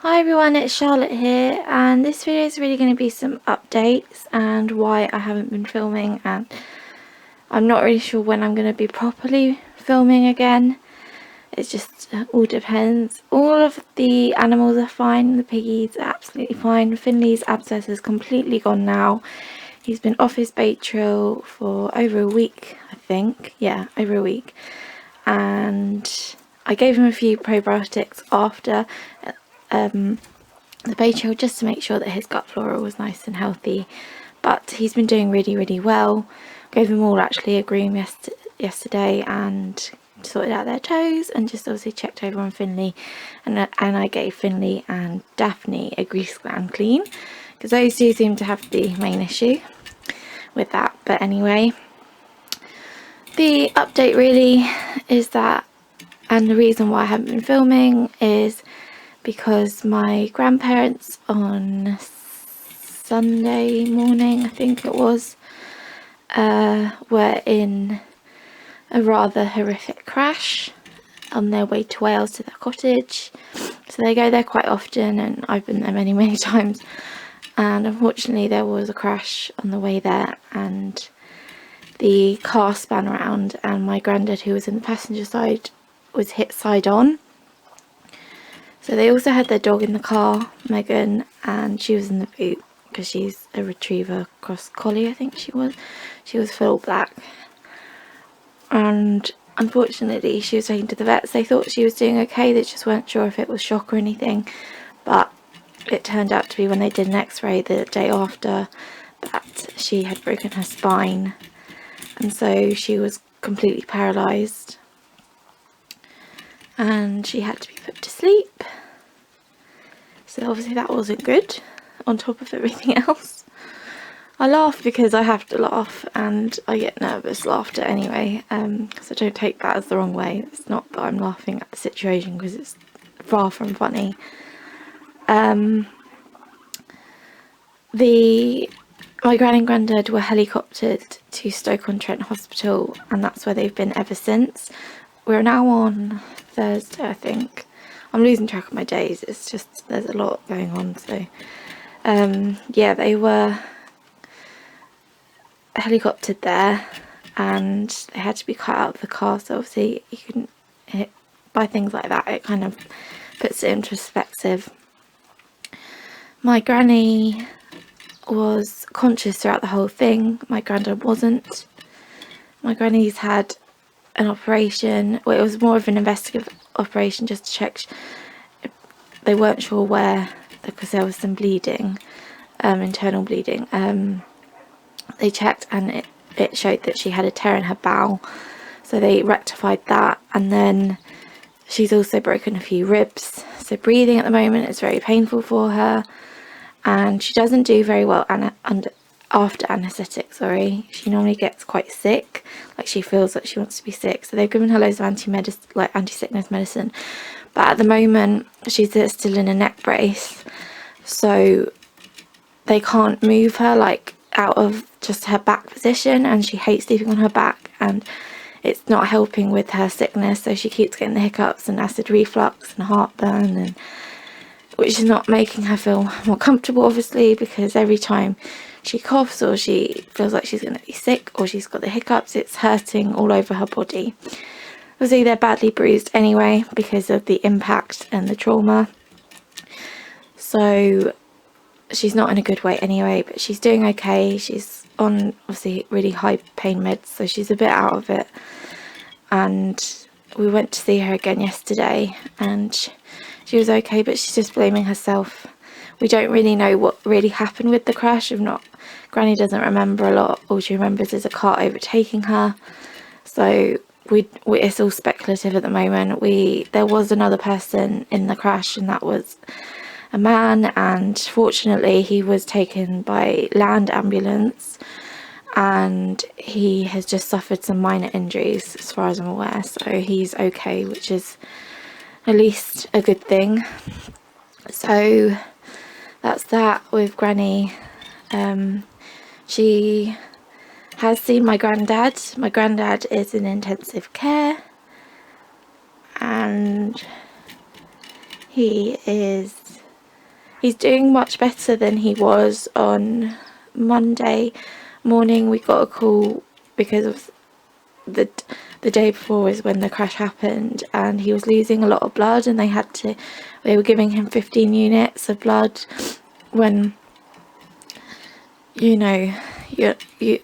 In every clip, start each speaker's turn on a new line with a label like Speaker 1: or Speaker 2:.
Speaker 1: Hi everyone, it's Charlotte here, and this video is really going to be some updates and why I haven't been filming, and I'm not really sure when I'm going to be properly filming again. It just all depends. All of the animals are fine. The piggies are absolutely fine. Finley's abscess is completely gone now. He's been off his bait trail for over a week, I think. Yeah, over a week. And I gave him a few probiotics after the bait trail just to make sure that his gut flora was nice and healthy, but he's been doing really well. Gave them all actually a groom yesterday and sorted out their toes, and just obviously checked over on Finley, and I gave Finley and Daphne a grease gland clean because those two seem to have the main issue with that. But anyway, the update really is that, and the reason why I haven't been filming is because my grandparents on Sunday morning, I think it was, were in a rather horrific crash on their way to Wales to their cottage. So they go there quite often, and I've been there many times, and unfortunately there was a crash on the way there and the car spun around, and my granddad, who was in the passenger side, was hit side on. So they also had their dog in the car, Megan, and she was in the boot because she's a retriever cross collie, I think she was. She was full black. And unfortunately she was taken to the vets. They thought she was doing okay, they just weren't sure if it was shock or anything. But it turned out to be, when they did an x-ray the day after, that she had broken her spine. And so she was completely paralysed. And she had to be put to sleep. So obviously that wasn't good, on top of everything else. I laugh because I have to laugh, and I get nervous laughter anyway, so don't take that as the wrong way. It's not that I'm laughing at the situation, because it's far from funny. My granny and granddad were helicoptered to Stoke-on-Trent Hospital, and that's where they've been ever since. We're now on Thursday, I think. I'm losing track of my days, it's just there's a lot going on. So yeah, they were helicoptered there, and they had to be cut out of the car, so obviously you couldn't hit by things like that. It kind of puts it into perspective. My granny was conscious throughout the whole thing. My granddad wasn't. My granny's had an operation. Well, it was more of an investigative operation just to check. They weren't sure where, because there was some bleeding, internal bleeding. They checked, and it showed that she had a tear in her bowel, so they rectified that. And then she's also broken a few ribs, so breathing at the moment is very painful for her, and she doesn't do very well after anaesthetic. She normally gets quite sick, like she feels like she wants to be sick, so they've given her loads of anti-sickness medicine, but at the moment she's still in a neck brace, so they can't move her like out of just her back position, and she hates sleeping on her back, and it's not helping with her sickness, so she keeps getting the hiccups and acid reflux and heartburn, and which is not making her feel more comfortable, obviously, because every time she coughs or she feels like she's going to be sick or she's got the hiccups, it's hurting all over her body. Obviously they're badly bruised anyway because of the impact and the trauma, so she's not in a good way anyway, but she's doing okay. She's on obviously really high pain meds, so she's a bit out of it. And we went to see her again yesterday, and she was okay, but she's just blaming herself. We don't really know what really happened with the crash. Granny doesn't remember a lot. All she remembers is a car overtaking her, so it's all speculative at the moment. There was another person in the crash, and that was a man, and fortunately he was taken by land ambulance, and he has just suffered some minor injuries as far as I'm aware, so he's okay, which is at least a good thing. So that's that with Granny. She has seen my granddad. My granddad is in intensive care, and he is he's doing much better than he was on Monday morning. We got a call because of the day before is when the crash happened, and he was losing a lot of blood, and they were giving him 15 units of blood when, you know,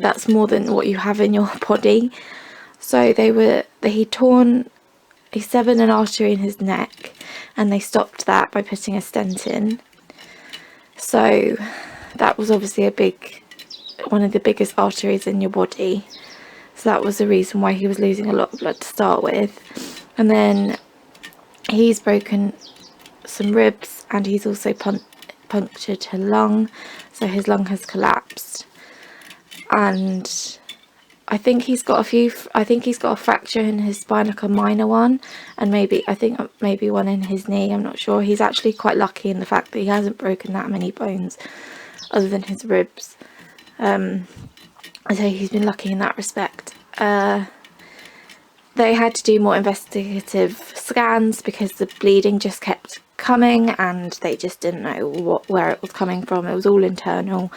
Speaker 1: that's more than what you have in your body. So he severed an artery in his neck, and they stopped that by putting a stent in. So that was obviously one of the biggest arteries in your body. So that was the reason why he was losing a lot of blood to start with. And then he's broken some ribs, and he's also punctured his lung. So his lung has collapsed. And I think he's got a fracture in his spine, like a minor one, and maybe one in his knee. I'm not sure. He's actually quite lucky in the fact that he hasn't broken that many bones other than his ribs. So he's been lucky in that respect. They had to do more investigative scans because the bleeding just kept coming, and they just didn't know where it was coming from. It was all internal.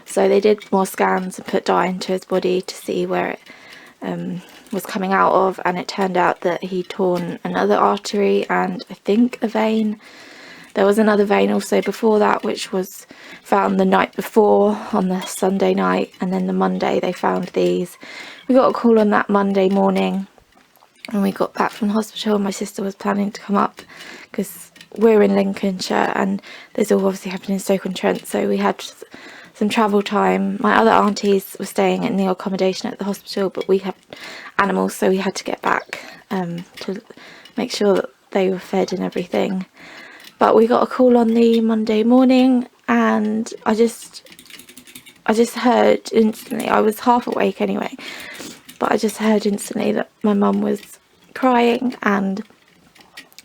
Speaker 1: So they did more scans and put dye into his body to see where it was coming out of, and it turned out that he'd torn another artery and I think a vein. There was another vein also before that, which was found the night before on the Sunday night, and then the Monday they found these. We got a call on that Monday morning when we got back from the hospital. My sister was planning to come up because we're in Lincolnshire and this all obviously happened in Stoke-on-Trent, so we had some travel time. My other aunties were staying in the accommodation at the hospital, but we have animals, so we had to get back to make sure that they were fed and everything. But we got a call on the Monday morning, and I just heard instantly, I was half awake anyway, but I just heard instantly that my mum was crying, and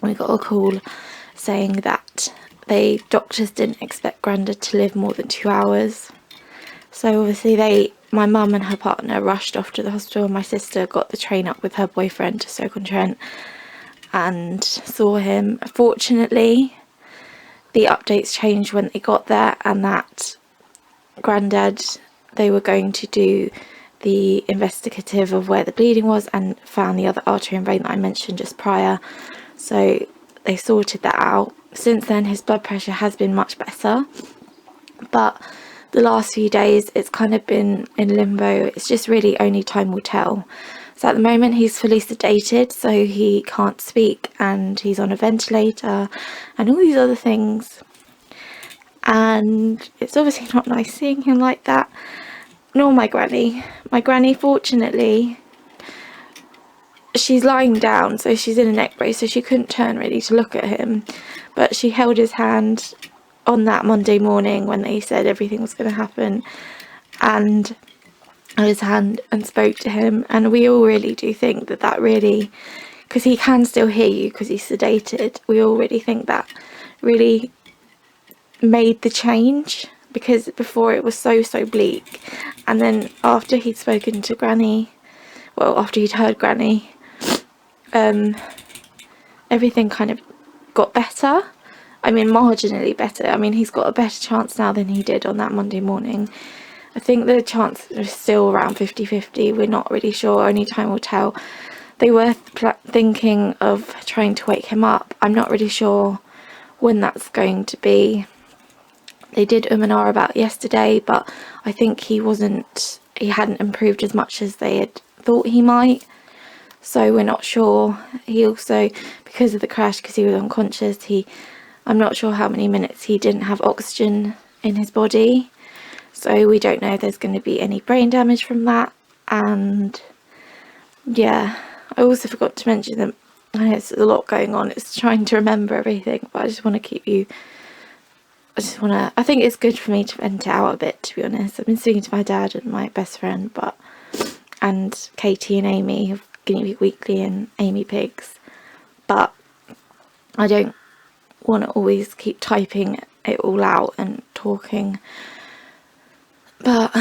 Speaker 1: we got a call saying that doctors didn't expect Granda to live more than 2 hours. So obviously my mum and her partner rushed off to the hospital, and my sister got the train up with her boyfriend to Stoke-on-Trent and saw him. Fortunately, the updates changed when they got there, and that Grandad, they were going to do the investigative of where the bleeding was and found the other artery and vein that I mentioned just prior. So they sorted that out. Since then, his blood pressure has been much better, but the last few days it's kind of been in limbo. It's just really only time will tell. So at the moment he's fully sedated, so he can't speak, and he's on a ventilator and all these other things, and it's obviously not nice seeing him like that. Nor my granny. My granny, fortunately, she's lying down, so she's in a neck brace, so she couldn't turn really to look at him, but she held his hand on that Monday morning when they said everything was going to happen, and his hand, and spoke to him. And we all really do think that really, because he can still hear you because he's sedated, we all really think that really made the change, because before it was so bleak. And then after he'd spoken to Granny, after he'd heard Granny, everything kind of got better. I mean, marginally better. I mean, he's got a better chance now than he did on that Monday morning. I think the chance is still around 50-50. We're not really sure. Only time will tell. They were thinking of trying to wake him up. I'm not really sure when that's going to be. They did and ah about yesterday, but I think he hadn't improved as much as they had thought he might. So we're not sure. He also, because of the crash, because he was unconscious, I'm not sure how many minutes he didn't have oxygen in his body. So we don't know if there's going to be any brain damage from that. And yeah, I also forgot to mention that I know there's a lot going on. It's trying to remember everything, but I just want to I think it's good for me to vent it out a bit, to be honest. I've been speaking to my dad and my best friend, and Katie and Amy of Guinea Pig Weekly and Amy Pigs, but I don't want to always keep typing it all out and talking. But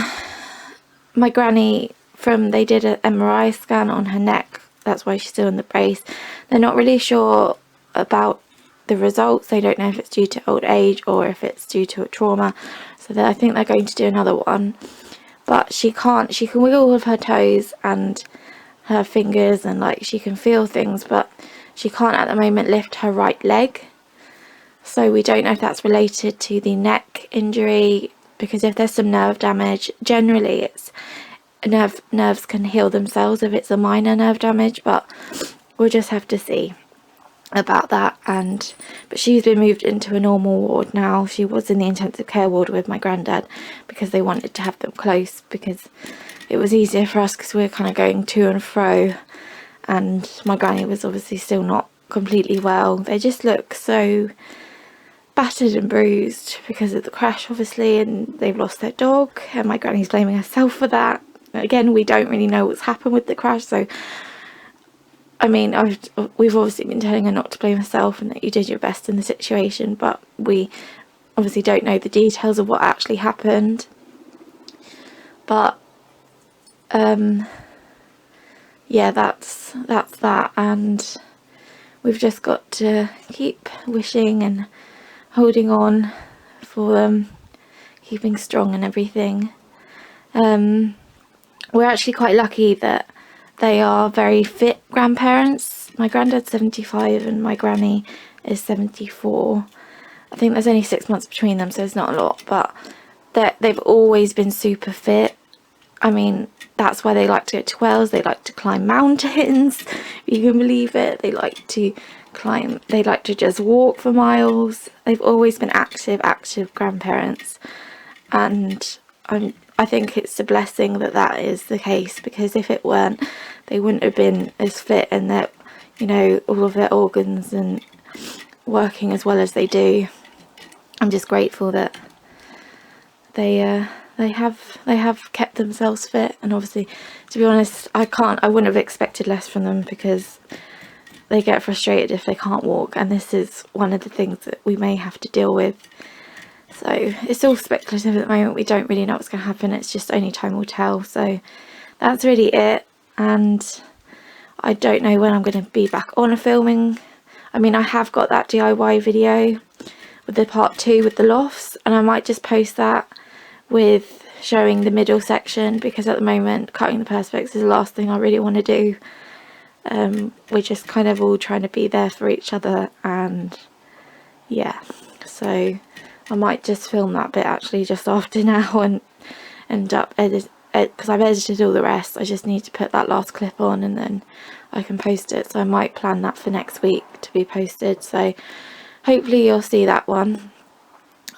Speaker 1: my granny, they did an MRI scan on her neck, that's why she's still in the brace. They're not really sure about the results. They don't know if it's due to old age or if it's due to a trauma. So I think they're going to do another one. But she can wiggle all of her toes and her fingers, and like she can feel things, but she can't at the moment lift her right leg. So we don't know if that's related to the neck injury, because if there's some nerve damage, generally it's nerves can heal themselves if it's a minor nerve damage, but we'll just have to see about that. But she's been moved into a normal ward now. She was in the intensive care ward with my granddad because they wanted to have them close, because it was easier for us because we were kind of going to and fro, and my granny was obviously still not completely well. They just look so battered and bruised because of the crash, obviously, and they've lost their dog, and my granny's blaming herself for that. Again, we don't really know what's happened with the crash, so I mean, we've obviously been telling her not to blame herself and that you did your best in the situation, but we obviously don't know the details of what actually happened. But yeah, that's that, and we've just got to keep wishing and holding on for them, keeping strong and everything. We're actually quite lucky that they are very fit grandparents. My granddad's 75 and my granny is 74. I think there's only 6 months between them, so it's not a lot, but they've always been super fit. I mean, that's why they like to go to Wales. They like to climb mountains, if you can believe it. They like to climb, they like to just walk for miles. They've always been active grandparents, and I think it's a blessing that that is the case, because if it weren't, they wouldn't have been as fit, and that, you know, all of their organs and working as well as they do. I'm just grateful that they have kept themselves fit. And obviously, to be honest, I wouldn't have expected less from them, because they get frustrated if they can't walk, and this is one of the things that we may have to deal with. So it's all speculative at the moment. We don't really know what's going to happen. It's just only time will tell. So that's really it. And I don't know when I'm going to be back on filming. I mean, I have got that DIY video with the part 2 with the lofts, and I might just post that with showing the middle section, because at the moment cutting the perspex is the last thing I really want to do. We're just kind of all trying to be there for each other, and yeah, so I might just film that bit actually just after now and end up because I've edited all the rest. I just need to put that last clip on and then I can post it. So I might plan that for next week to be posted. So hopefully you'll see that one.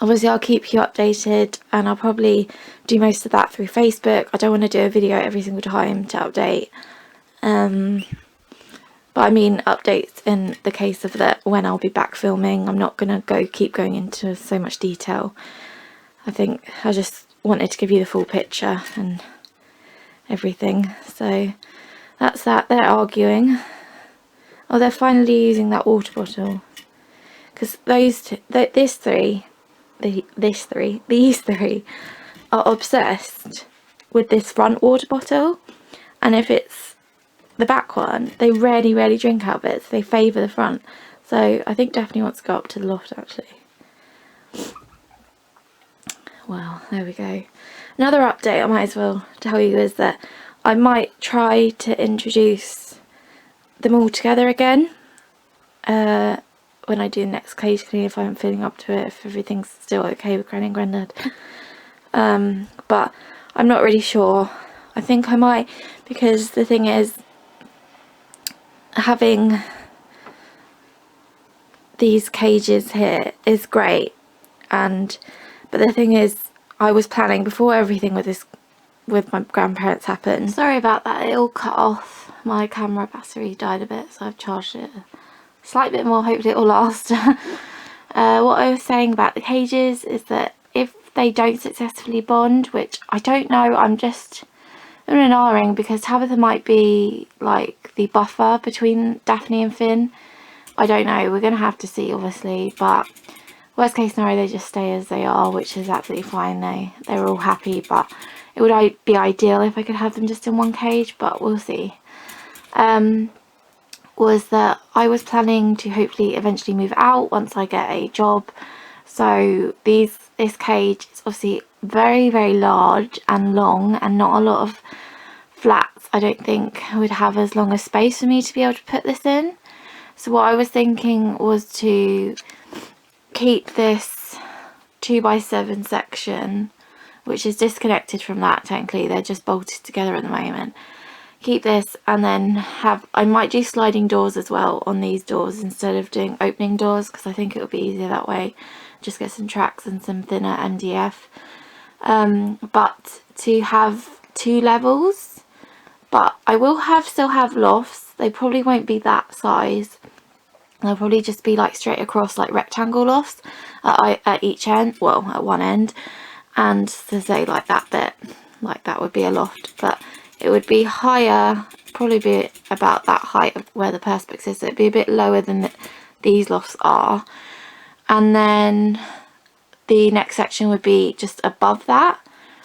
Speaker 1: Obviously I'll keep you updated, and I'll probably do most of that through Facebook. I don't want to do a video every single time to update. But I mean updates in the case of that when I'll be back filming. I'm not going to keep going into so much detail. I think I just wanted to give you the full picture and everything. So that's that. They're arguing. Oh, they're finally using that water bottle. Because these three are obsessed with this front water bottle. And if it's the back one, they rarely drink out of it, so they favour the front. So I think Daphne wants to go up to the loft actually. Well, there we go. Another update I might as well tell you is that I might try to introduce them all together again when I do next cage clean, if I'm feeling up to it, if everything's still okay with Granny and Grandad. But I'm not really sure. I think I might, because the thing is, having these cages here is great, but the thing is, I was planning before everything with my grandparents happened. Sorry about that, it all cut off. My camera battery died a bit, so I've charged it a slight bit more. Hopefully it will last. What I was saying about the cages is that if they don't successfully bond, which I don't know, I'm an R-ing, because Tabitha might be like the buffer between Daphne and Finn. I don't know, we're going to have to see obviously, but worst case scenario they just stay as they are, which is absolutely fine. They're all happy, but it would be ideal if I could have them just in one cage, but we'll see. was that I was planning to hopefully eventually move out once I get a job. So this cage is obviously very, very large and long, and not a lot of flats I don't think would have as long a space for me to be able to put this in. So what I was thinking was to keep this 2x7 section, which is disconnected from that technically, they're just bolted together at the moment. Keep this, and then I might do sliding doors as well on these doors instead of doing opening doors, because I think it would be easier that way. Just get some tracks and some thinner MDF. But to have 2 levels, but I will still have lofts. They probably won't be that size. They'll probably just be like straight across, like rectangle lofts at each end, well, at one end. And to say like that bit, like that would be a loft, but it would be higher, probably be about that height of where the perspex is. So it'd be a bit lower than these lofts are. And then the next section would be just above that.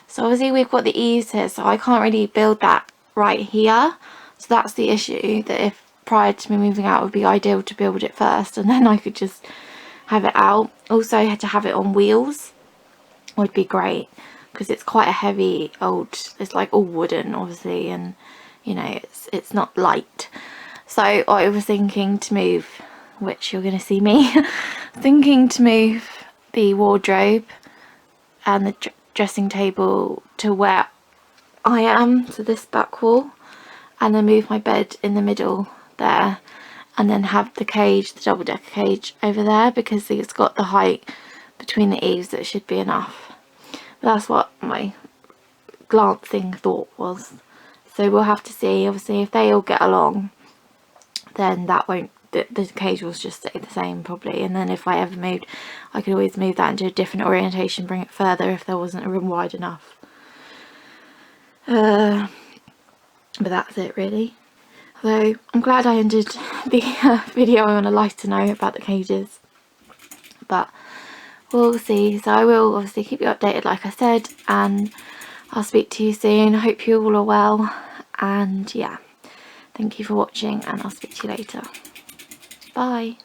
Speaker 1: So obviously we've got the eaves here, so I can't really build that right here. So that's the issue, that if prior to me moving out, it would be ideal to build it first and then I could just have it out. Also, to have it on wheels would be great, because it's quite a heavy it's like all wooden obviously, and you know, it's not light. So I was thinking to move, which you're going to see me thinking to move the wardrobe and the dressing table to where I am, to this back wall, and then move my bed in the middle there, and then have the cage, the double-decker cage, over there, because it's got the height between the eaves that should be enough. But that's what my glancing thought was. So we'll have to see. Obviously if they all get along, then that won't, the cage will just stay the same probably, and then if I ever moved, I could always move that into a different orientation, bring it further if there wasn't a room wide enough. But that's it really. So I'm glad I ended the video on a lighter note about the cages, but we'll see. So I will obviously keep you updated like I said, and I'll speak to you soon. I hope you all are well, and yeah, thank you for watching, and I'll speak to you later. Bye.